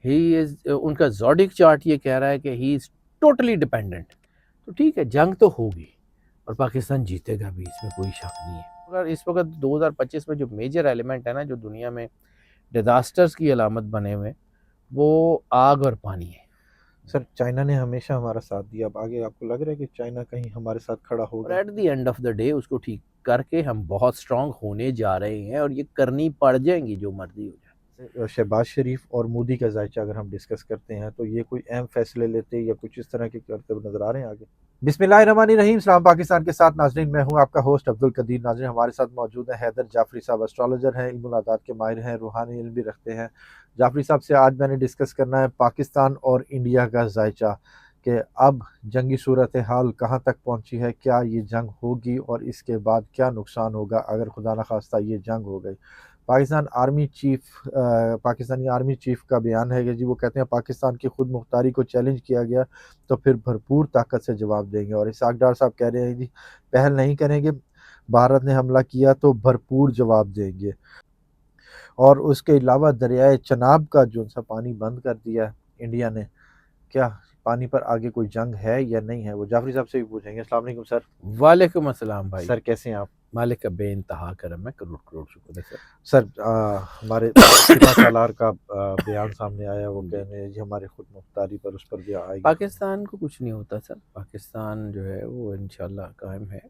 He is उनका zodiac chart ये कह रहा है कि ही इज़ टोटली डिपेंडेंट। तो ठीक है, जंग तो होगी और पाकिस्तान जीतेगा भी, इसमें कोई शक नहीं है। मगर इस वक्त 2025 में जो मेजर एलिमेंट है ना, जो दुनिया में डिज़ास्टर्स की अलामत बने हुए, वो आग और पानी है। सर चाइना ने हमेशा हमारा साथ दिया, अब आगे आपको लग रहा है कि चाइना कहीं हमारे साथ खड़ा और होगा? At the end of the day उसको ठीक करके हम बहुत स्ट्रांग होने जा रहे हैं और ये करनी पड़ जाएंगी, जो मर्जी हो जाए। शहबाज शरीफ और मोदी का जायचा अगर हम डिस्कस करते हैं तो ये कोई अहम फैसले लेते या कुछ इस तरह के करते हुए नजर आ रहे हैं आगे? बिस्मिल्लाहिर्रहमानिर्रहीम, सलाम पाकिस्तान के साथ नाजरीन, मैं हूं आपका होस्ट अब्दुल कदीर। नाजरीन, हमारे साथ मौजूद है हैदर जाफरी साहब, एस्ट्रोलॉजर हैं, इल्मुल आदात के माहिर हैं, रूहानी इल्म भी रखते हैं। जाफरी साहब से आज मैंने डिस्कस करना है पाकिस्तान और इंडिया का जायचा, कि अब जंगी सूरत हाल कहाँ तक पहुंची है, क्या ये जंग होगी और इसके बाद क्या नुकसान होगा अगर खुदा न खास्ता ये जंग हो गई। पाकिस्तानी आर्मी चीफ का बयान है कि जी वो कहते हैं पाकिस्तान की खुद मुख्तारी को चैलेंज किया गया तो फिर भरपूर ताकत से जवाब देंगे। और इसाक डार साहब कह रहे हैं जी पहल नहीं करेंगे, भारत ने हमला किया तो भरपूर जवाब देंगे। और उसके अलावा दरियाए चनाब का जो सा पानी बंद कर दिया इंडिया ने, क्या पानी पर आगे कोई जंग है या नहीं है, वो जाफरी साहब से भी पूछेंगे। अस्सलाम वालेकुम सर। वालेकुम अस्सलाम भाई। सर कैसे हैं आप? मालिक का बेइंतहा करम है, करोड़ करोड़ शुक्र है सर। सर हमारे सिपा सालार का बयान सामने आया, वो कह जी, रहे हैं जी हमारी खुद मुख्तारी पर उस पर भी आएगी। पाकिस्तान को कुछ नहीं होता सर। पाकिस्तान जो है वो इंशाल्लाह कायम है।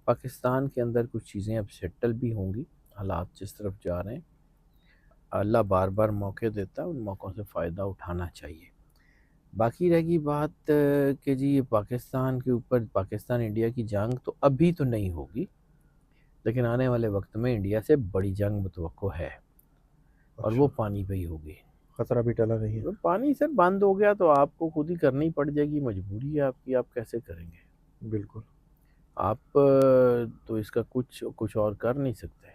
पाकिस्तान के अंदर कुछ चीज़ें अब सेटल भी होंगी। हालात जिस तरफ जा रहे हैं, अल्लाह बार बार मौके देता है, उन मौक़ों से फ़ायदा उठाना चाहिए। बाकी रहेगी बात कि जी ये पाकिस्तान के ऊपर पाकिस्तान इंडिया की जंग तो अभी तो नहीं होगी, लेकिन आने वाले वक्त में इंडिया से बड़ी जंग मुतवक्को है और वो अच्छा, पानी पे ही होगी। खतरा भी टला नहीं है। वो पानी सर बंद हो गया तो आपको खुद ही करनी पड़ जाएगी, मजबूरी है आपकी, आप कैसे करेंगे? बिल्कुल। आप तो इसका कुछ कुछ और कर नहीं सकते।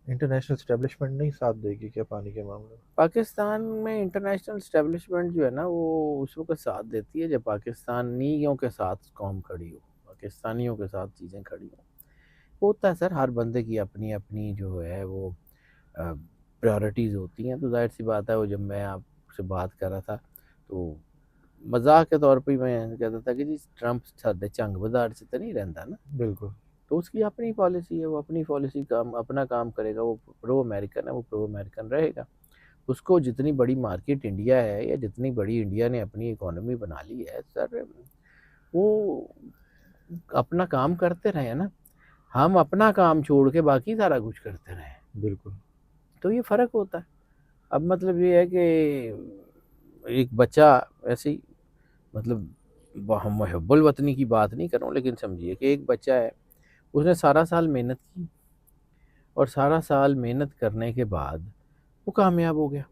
इंटरनेशनल स्टैब्लिशमेंट नहीं साथ देगी क्या पानी के मामले में? पाकिस्तान में इंटरनेशनल स्टैब्लिशमेंट जो है ना, वो उस वक्त साथ देती है जब पाकिस्तानियों के साथ कौम खड़ी हो, पाकिस्तानियों के साथ चीज़ें खड़ी हो। होता है सर, हर बंदे की अपनी अपनी जो है वो प्रायोरिटीज़ होती हैं। तो जाहिर सी बात है, वो जब मैं आपसे बात कर रहा था तो मजाक के तौर पे ही मैं कहता था कि जी ट्रंप साडे झंग बाजार से तो नहीं रहता ना। बिल्कुल। तो उसकी अपनी पॉलिसी है, वो अपनी पॉलिसी काम अपना काम करेगा, वो प्रो अमेरिकन है, वो प्रो अमेरिकन रहेगा। उसको जितनी बड़ी मार्केट इंडिया है या जितनी बड़ी इंडिया ने अपनी इकोनॉमी बना ली है सर, वो अपना काम करते रहे ना। हम अपना काम छोड़ के बाकी सारा कुछ करते रहे, बिल्कुल। तो ये फ़र्क होता है। अब मतलब ये है कि एक बच्चा ऐसे ही, मतलब हम मुहब्बुल वतनी की बात नहीं कर रहा हूँ, लेकिन समझिए कि एक बच्चा है, उसने सारा साल मेहनत की और सारा साल मेहनत करने के बाद वो कामयाब हो गया।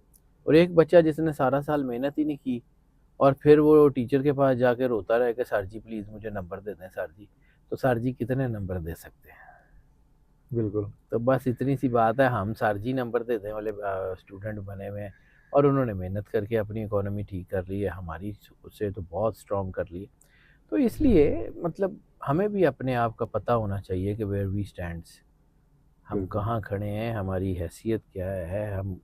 और एक बच्चा जिसने सारा साल मेहनत ही नहीं की और फिर वो टीचर के पास जाके रोता रहे कि सर जी प्लीज़ मुझे नंबर दे दें सर जी। तो सर जी कितने नंबर दे सकते हैं? बिल्कुल। तो बस इतनी सी बात है, हम सर जी नंबर देने वाले स्टूडेंट बने हुए हैं और उन्होंने मेहनत करके अपनी इकोनॉमी ठीक कर ली है, हमारी उससे तो बहुत स्ट्रॉन्ग कर ली है। तो इसलिए मतलब हमें भी अपने आप का पता होना चाहिए कि वेयर वी स्टैंड्स, हम बिल्कुल। कहाँ खड़े हैं, हमारी हैसियत क्या है, हम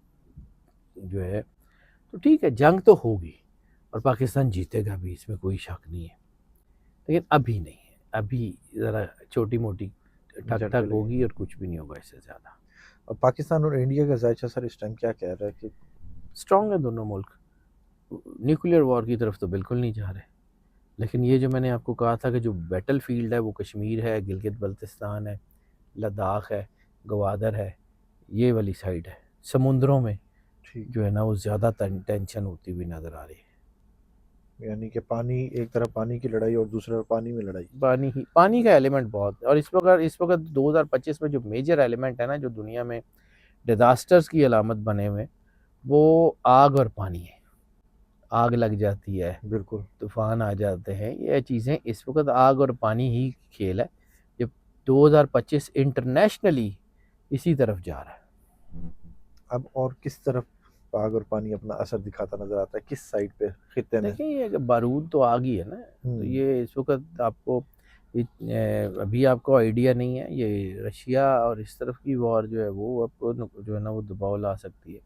जो है। तो ठीक है, जंग तो होगी और पाकिस्तान जीतेगा भी, इसमें कोई शक नहीं है, लेकिन अभी नहीं है। अभी ज़रा छोटी मोटी ठक झटके ठक लगे। होगी और कुछ भी नहीं होगा इससे ज़्यादा। अब पाकिस्तान और इंडिया का जायचा सर इस टाइम क्या कह रहा है कि स्ट्रांग है दोनों मुल्क, न्यूक्लियर वॉर की तरफ तो बिल्कुल नहीं जा रहे। लेकिन ये जो मैंने आपको कहा था कि जो बैटल फील्ड है वो कश्मीर है, गिलगित बल्तिस्तान है, लद्दाख है, गवादर है, ये वाली साइड है। समुद्रों में ठीक जो है ना वो ज़्यादा टेंशन होती हुई नज़र आ रही है। है, यानी कि पानी, एक तरफ पानी की लड़ाई और दूसरी तरफ पानी में लड़ाई। पानी का एलिमेंट बहुत है और इस वक्त 2025 में जो मेजर एलिमेंट है ना, जो दुनिया में डिज़ास्टर्स की अलामत बने हुए, वो आग और पानी है। आग लग जाती है, बिल्कुल। तूफ़ान आ जाते हैं, ये चीज़ें इस वक्त आग और पानी ही खेल है। जब 2025 इंटरनेशनली इसी तरफ जा रहा है। अब और किस तरफ आग और पानी अपना असर दिखाता नजर आता है, किस साइड पे खित्ते में? देखिए ये बारूद तो आग ही है ना। तो हम्म। ये इस वक्त आपको अभी आपको आइडिया नहीं है, ये रशिया और इस तरफ की वॉर जो है वो आपको जो है ना वो दबाव ला सकती है।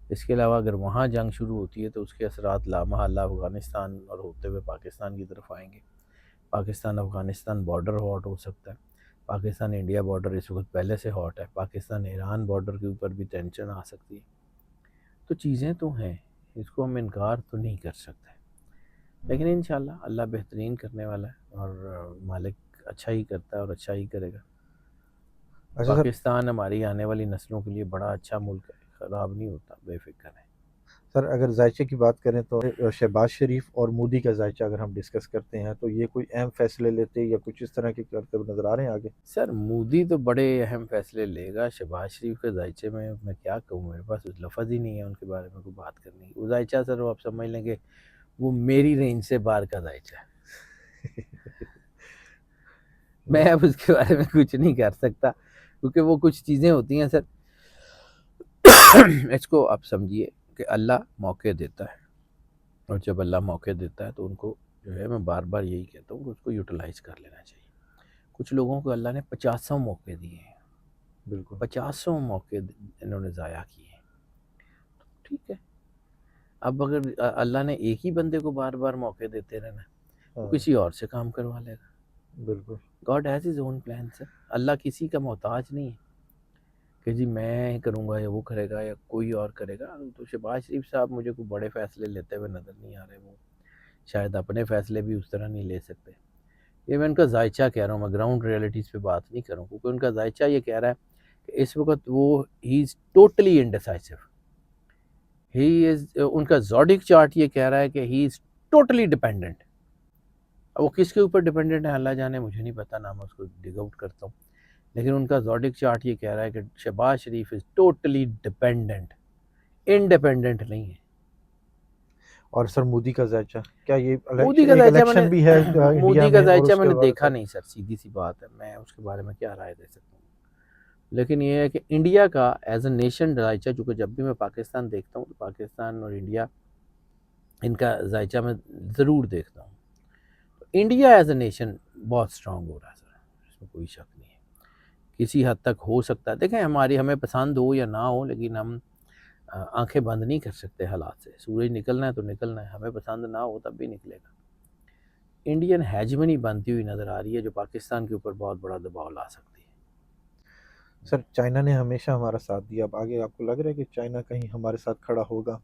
इसके अलावा अगर वहाँ जंग शुरू होती है तो उसके असरात लामहल्ला अफ़गानिस्तान और होते हुए पाकिस्तान की तरफ आएंगे। पाकिस्तान अफ़गानिस्तान बॉर्डर हॉट हो सकता है। पाकिस्तान इंडिया बॉर्डर इस वक्त पहले से हॉट है। पाकिस्तान ईरान बॉर्डर के ऊपर भी टेंशन आ सकती है। तो चीज़ें तो हैं, इसको हम इनकार तो नहीं कर सकते, लेकिन इंशाल्लाह अल्लाह बेहतरीन करने वाला है और मालिक अच्छा ही करता है और अच्छा ही करेगा। अच्छा सर, पाकिस्तान हमारी आने वाली नस्लों के लिए बड़ा अच्छा मुल्क है, ख़राब नहीं होता, बेफिक्र है। सर अगर जायचे की बात करें तो शहबाज शरीफ और मोदी का जायचा अगर हम डिस्कस करते हैं तो ये कोई अहम फैसले लेते या कुछ इस तरह के करते हुए नजर आ रहे हैं आगे? सर मोदी तो बड़े अहम फैसले लेगा। शहबाज शरीफ के जायचे में मैं क्या कहूँ, मेरे पास लफ्ज़ ही नहीं है उनके बारे में कोई बात करने की। वो जायचा सर वो आप समझ लेंगे वो मेरी रेंज से बाहर का जायचा है। मैं अब उसके बारे में कुछ नहीं कर सकता क्योंकि वो कुछ चीज़ें होती हैं सर। इसको आप समझिए कि अल्लाह मौके देता है और जब अल्लाह मौके देता है तो उनको जो है, मैं बार बार यही कहता हूँ कि उसको यूटिलाइज़ कर लेना चाहिए। कुछ लोगों को अल्लाह ने 50 मौके दिए हैं, बिल्कुल। 50 मौके इन्होंने ज़ाया किए हैं। ठीक है, अब अगर अल्लाह ने एक ही बंदे को बार बार मौके देते रहना तो हाँ, किसी और से काम करवा लेगा। बिल्कुल। God has his own plan sir. Allah किसी का मोहताज नहीं है कि जी मैं करूँगा या वो करेगा या कोई और करेगा। तो शहबाज शरीफ साहब मुझे कोई बड़े फ़ैसले लेते हुए नज़र नहीं आ रहे। वो शायद अपने फ़ैसले भी उस तरह नहीं ले सकते। ये मैं उनका जायचा कह रहा हूँ, मैं ग्राउंड रियलिटीज़ पे बात नहीं कर रहा हूँ, क्योंकि उनका जायचा ये कह रहा है कि इस वक्त वो he is totally indecisive. He is उनका ज़ोडिक चार्ट ये कह रहा है कि ही इज़ टोटली डिपेंडेंट। अब वो किसके ऊपर डिपेंडेंट है अल्लाह जाने, मुझे नहीं पता ना, मैं उसको डिग आउट करता हूँ। लेकिन उनका ज़ोडिक चार्ट ये कह रहा है कि शहबाज शरीफ इज़ टोटली डिपेंडेंट, इंडिपेंडेंट नहीं है। और सर मोदी का जायचा क्या, ये मोदी का एक जायचा इलेक्शन मैंने भी है इंडिया मोदी का में और जायचा उसके मैंने बाद देखा सर? नहीं सर, सीधी सी बात है, मैं उसके बारे में क्या राय दे सकता हूँ। लेकिन ये है कि इंडिया का एज अ नेशन जायचा, चूँकि जब भी मैं पाकिस्तान देखता हूँ तो पाकिस्तान और इंडिया इनका जायचा मैं ज़रूर देखता हूँ। तो इंडिया एज अ नेशन बहुत स्ट्रांग हो रहा है सर, इसमें कोई शक नहीं है। किसी हद तक हो सकता है, देखें हमारी हमें पसंद हो या ना हो, लेकिन हम आंखें बंद नहीं कर सकते हालात से। सूरज निकलना है तो निकलना है, हमें पसंद ना हो तब भी निकलेगा। इंडियन हैजमनी बनती हुई नज़र आ रही है जो पाकिस्तान के ऊपर बहुत बड़ा दबाव ला सकती है। सर चाइना ने हमेशा हमारा साथ दिया, अब आगे आपको लग रहा है कि चाइना कहीं हमारे साथ खड़ा होगा?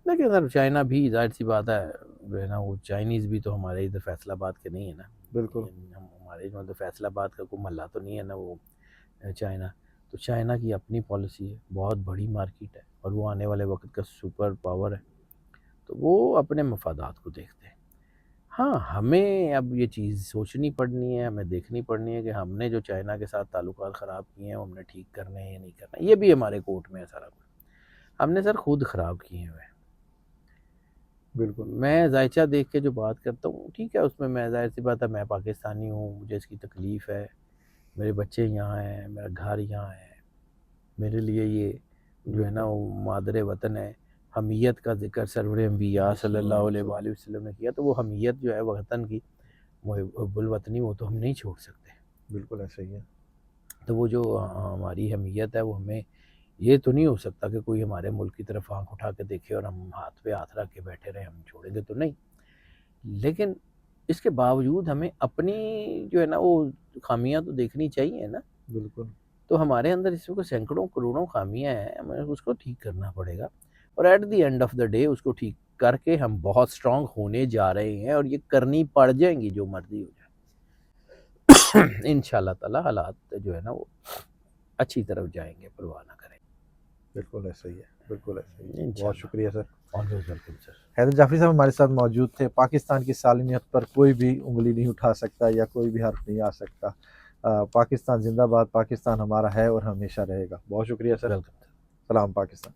लेकिन सर चाइना भी जाहिर सी बात है जो है ना, वो चाइनीज़ भी तो हमारे इधर फैसलाबाद के नहीं है ना। बिल्कुल। हम हमारे मतलब फैसलाबाद का कोई मल्ला तो नहीं है ना वो चाइना। तो चाइना की अपनी पॉलिसी है, बहुत बड़ी मार्केट है और वो आने वाले वक्त का सुपर पावर है। तो वो अपने मफादात को देखते हैं। हाँ, हमें अब ये चीज़ सोचनी पड़नी है, हमें देखनी पड़नी है कि हमने जो चाइना के साथ ताल्लुकात ख़राब किए हैं वो हमने ठीक करने हैं या नहीं करना। ये भी हमारे कोर्ट में है सारा कुछ। हमने सर खुद ख़राब किए हुए हैं। बिल्कुल। मैं जायचा देख के जो बात करता हूँ ठीक है, उसमें मैं ज़ाहिर सी बात है मैं पाकिस्तानी हूँ, मुझे इसकी तकलीफ़ है, मेरे बच्चे यहाँ हैं, मेरा घर यहाँ है, मेरे लिए ये जो है ना वो मादरे वतन है। हमीयत का ज़िक्र सरवर अंबिया सल्लल्लाहु अलैहि वसल्लम ने किया, तो वो हमीयत जो है वतन की, वो हुब्बुल वतनी, वो तो हम नहीं छोड़ सकते। बिल्कुल ऐसा ही है। तो वो जो हमारी हमीयत है वो हमें, ये तो नहीं हो सकता कि कोई हमारे मुल्क की तरफ आंख उठा के देखे और हम हाथ पे हाथ रख के बैठे रहे, हम छोड़ेंगे तो नहीं। लेकिन इसके बावजूद हमें अपनी जो है ना वो खामियां तो देखनी चाहिए ना। बिल्कुल। तो हमारे अंदर इस वक्त सैकड़ों करोड़ों खामियां हैं, हमें उसको ठीक करना पड़ेगा और at the end of the day उसको ठीक करके हम बहुत स्ट्रांग होने जा रहे हैं और ये करनी पड़ जाएंगी जो मर्जी हो जाए। इंशाल्लाह ताला हालात जो है ना वो अच्छी तरफ जाएंगे, परवाह ना करें। बिल्कुल ऐसा ही है। बिल्कुल ऐसा ही है। बहुत इंशाल्लाह। शुक्रिया sir. Always welcome sir. Haider Jafri साहब हमारे साथ मौजूद थे। पाकिस्तान की सालमियत पर कोई भी उंगली नहीं उठा सकता या कोई भी हर्फ नहीं आ सकता। पाकिस्तान जिंदाबाद, पाकिस्तान हमारा है और हमेशा रहेगा। बहुत शुक्रिया सर। वेलकम। सलाम पाकिस्तान।